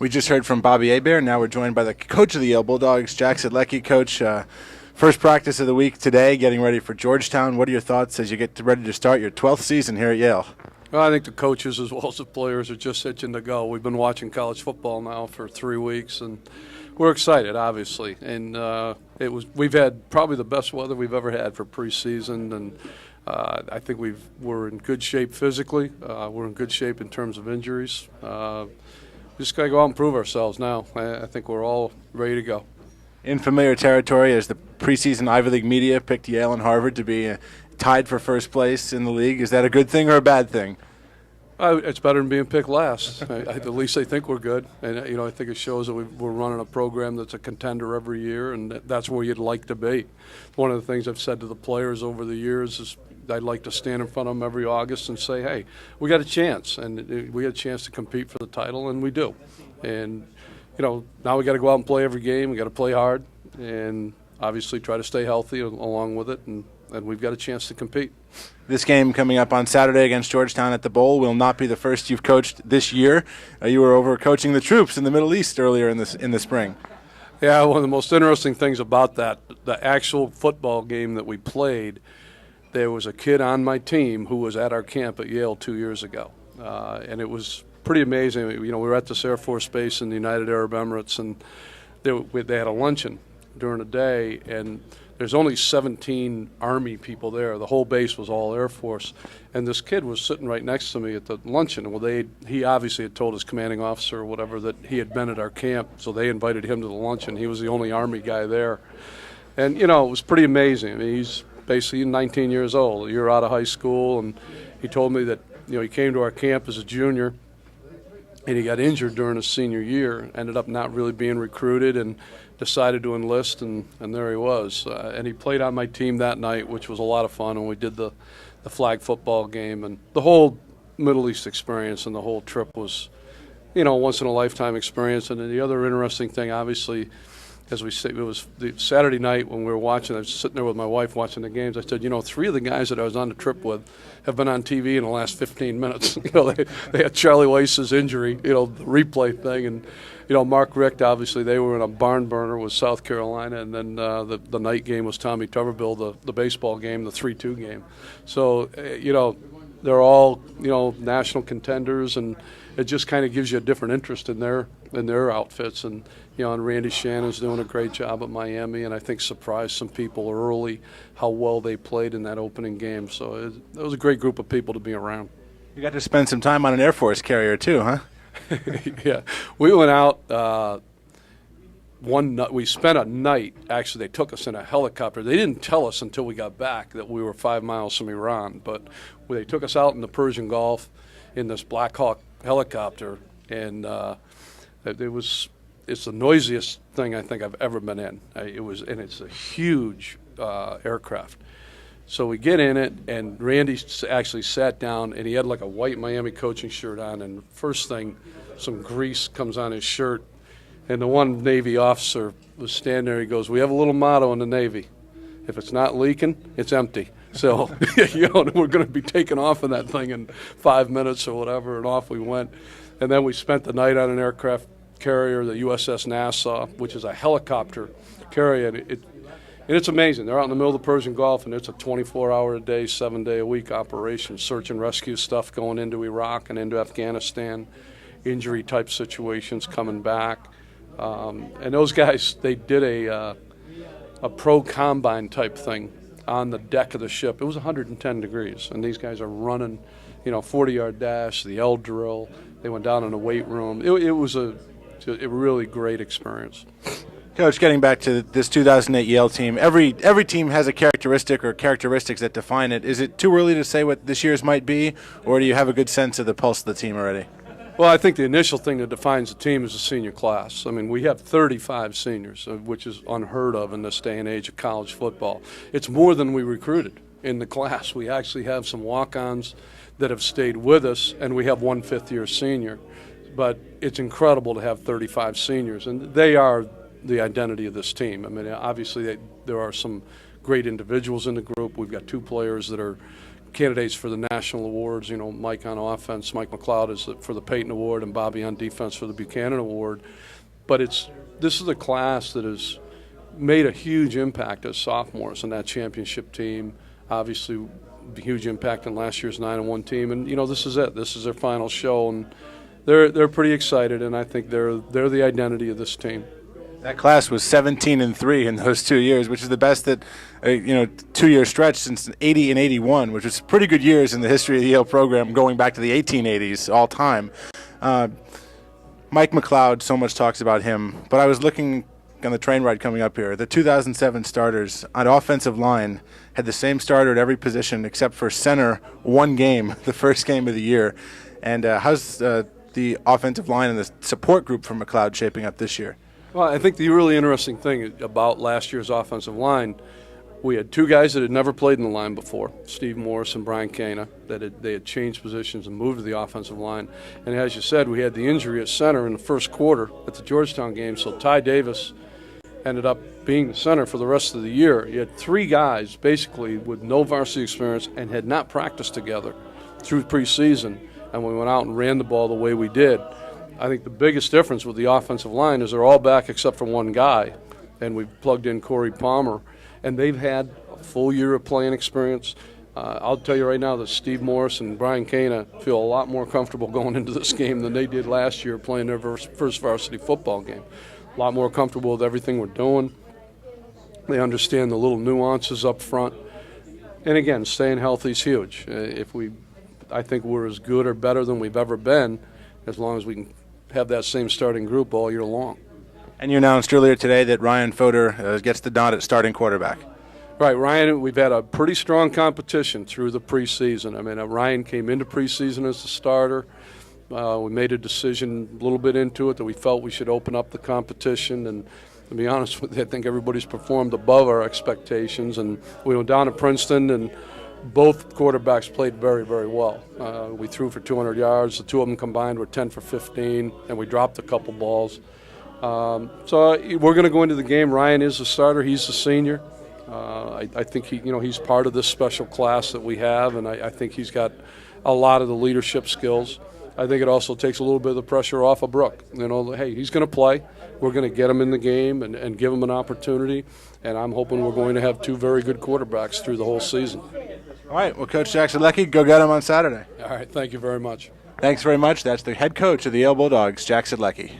We just heard from Bobby Hebert. Now we're joined by the coach of the Yale Bulldogs, Jack Siedlecki. Coach, first practice of the week today, getting ready for Georgetown. What are your thoughts as you get ready to start your 12th season here at Yale? Well, I think the coaches as well as the players are just itching to go. We've been watching college football now for 3 weeks, and we're excited, obviously. And we've had probably the best weather we've ever had for preseason, and I think we're in good shape physically. We're in good shape in terms of injuries. We just got to go out and prove ourselves now. I think we're all ready to go. In familiar territory, as the preseason Ivy League media picked Yale and Harvard to be tied for first place in the league. Is that a good thing or a bad thing? It's better than being picked last. At least they think we're good. And, I think it shows that we're running a program that's a contender every year, and that's where you'd like to be. One of the things I've said to the players over the years is I'd like to stand in front of them every August and say, hey, we got a chance, and we got a chance to compete for the title, and we do. And, now we got to go out and play every game. We got to play hard and obviously try to stay healthy along with it, and we've got a chance to compete. This game coming up on Saturday against Georgetown at the Bowl will not be the first you've coached this year. You were over coaching the troops in the Middle East earlier in the spring. Yeah, one of the most interesting things about that, the actual football game that we played, there was a kid on my team who was at our camp at Yale 2 years ago, and it was pretty amazing. We were at this Air Force base in the United Arab Emirates, and they had a luncheon during the day, and there's only 17 Army people there. The whole base was all Air Force, and this kid was sitting right next to me at the luncheon. Well, he obviously had told his commanding officer or whatever that he had been at our camp, so they invited him to the luncheon. He was the only Army guy there, and it was pretty amazing. I mean, he's basically 19 years old, a year out of high school, and he told me that he came to our camp as a junior, and he got injured during his senior year, ended up not really being recruited, and decided to enlist, and there he was. And he played on my team that night, which was a lot of fun, and we did the flag football game. And the whole Middle East experience and the whole trip was, once-in-a-lifetime experience. And then the other interesting thing, obviously, as we say, it was the Saturday night when we were watching, I was sitting there with my wife watching the games. I said, 3 of the guys that I was on the trip with have been on TV in the last 15 minutes. They had Charlie Weiss's injury, the replay thing, and Mark Richt, obviously, they were in a barn burner with South Carolina, and then the night game was Tommy Tuberville, the baseball game, the 3-2 game. So, they're all, national contenders, and it just kind of gives you a different interest in their outfits. And, and Randy Shannon's doing a great job at Miami, and I think surprised some people early how well they played in that opening game. So it was a great group of people to be around. You got to spend some time on an Air Force carrier too, huh? Yeah, we went out one night. We spent a night. Actually, they took us in a helicopter. They didn't tell us until we got back that we were 5 miles from Iran, but they took us out in the Persian Gulf in this Black Hawk helicopter, and it's the noisiest thing I think I've ever been in. And it's a huge aircraft. So we get in it, and Randy actually sat down, and he had like a white Miami coaching shirt on, and first thing, some grease comes on his shirt, and the one Navy officer was standing there. He goes, "We have a little motto in the Navy. If it's not leaking, it's empty." So, we're going to be taking off in that thing in 5 minutes or whatever, and off we went. And then we spent the night on an aircraft carrier, the USS Nassau, which is a helicopter carrier, and it's amazing. They're out in the middle of the Persian Gulf, and it's a 24-hour-a-day, 7-day-a-week operation, search and rescue stuff going into Iraq and into Afghanistan, injury-type situations coming back. And those guys, they did a pro combine type thing on the deck of the ship. It was 110 degrees, and these guys are running, 40-yard dash, the L drill. They went down in the weight room. It was a really great experience. Coach, getting back to this 2008 Yale team, every team has a characteristic or characteristics that define it. Is it too early to say what this year's might be, or do you have a good sense of the pulse of the team already? Well, I think the initial thing that defines the team is the senior class. I mean, we have 35 seniors, which is unheard of in this day and age of college football. It's more than we recruited in the class. We actually have some walk-ons that have stayed with us, and we have one fifth-year senior. But it's incredible to have 35 seniors, and they are the identity of this team. I mean, obviously there are some great individuals in the group. We've got 2 players that are candidates for the national awards. You know, Mike on offense, Mike McLeod is for the Peyton Award, and Bobby on defense for the Buchanan Award. But this is a class that has made a huge impact as sophomores in that championship team. Obviously, huge impact on last year's 9-1 team, and you know, this is it. This is their final show, and they're pretty excited, and I think they're the identity of this team. That class was 17-3 in those 2 years, which is the best that 2-year stretch since 80 and 81, which is pretty good years in the history of the Yale program, going back to the 1880s all time. Mike McLeod, so much talks about him, but I was looking on the train ride coming up here. The 2007 starters on offensive line had the same starter at every position except for center one game, the first game of the year. And how's the offensive line and the support group for McLeod shaping up this year? Well, I think the really interesting thing about last year's offensive line, we had two guys that had never played in the line before, Steve Morris and Brian Cana, they had changed positions and moved to the offensive line. And as you said, we had the injury at center in the first quarter at the Georgetown game, so Ty Davis ended up being the center for the rest of the year. You had three guys basically with no varsity experience and had not practiced together through preseason, and we went out and ran the ball the way we did. I think the biggest difference with the offensive line is they're all back except for one guy, and we've plugged in Corey Palmer, and they've had a full year of playing experience. I'll tell you right now that Steve Morris and Brian Cana feel a lot more comfortable going into this game than they did last year playing their first varsity football game. A lot more comfortable with everything we're doing. They understand the little nuances up front. And again, staying healthy is huge. I think we're as good or better than we've ever been as long as we can have that same starting group all year long. And you announced earlier today that Ryan Fodor gets the nod at starting quarterback. Right, Ryan, we've had a pretty strong competition through the preseason. I mean, Ryan came into preseason as a starter. We made a decision a little bit into it that we felt we should open up the competition, and to be honest with you, I think everybody's performed above our expectations. And we went down to Princeton, and both quarterbacks played very, very well. We threw for 200 yards. The two of them combined were 10 for 15, and we dropped a couple balls. So we're going to go into the game. Ryan is the starter. He's the senior. I think he's part of this special class that we have, and I think he's got a lot of the leadership skills. I think it also takes a little bit of the pressure off of Brooke. Hey, he's going to play. We're going to get him in the game and give him an opportunity, and I'm hoping we're going to have two very good quarterbacks through the whole season. All right, well, Coach Jack Siedlecki, go get him on Saturday. All right, thank you very much. Thanks very much. That's the head coach of the Yale Bulldogs, Jack Siedlecki.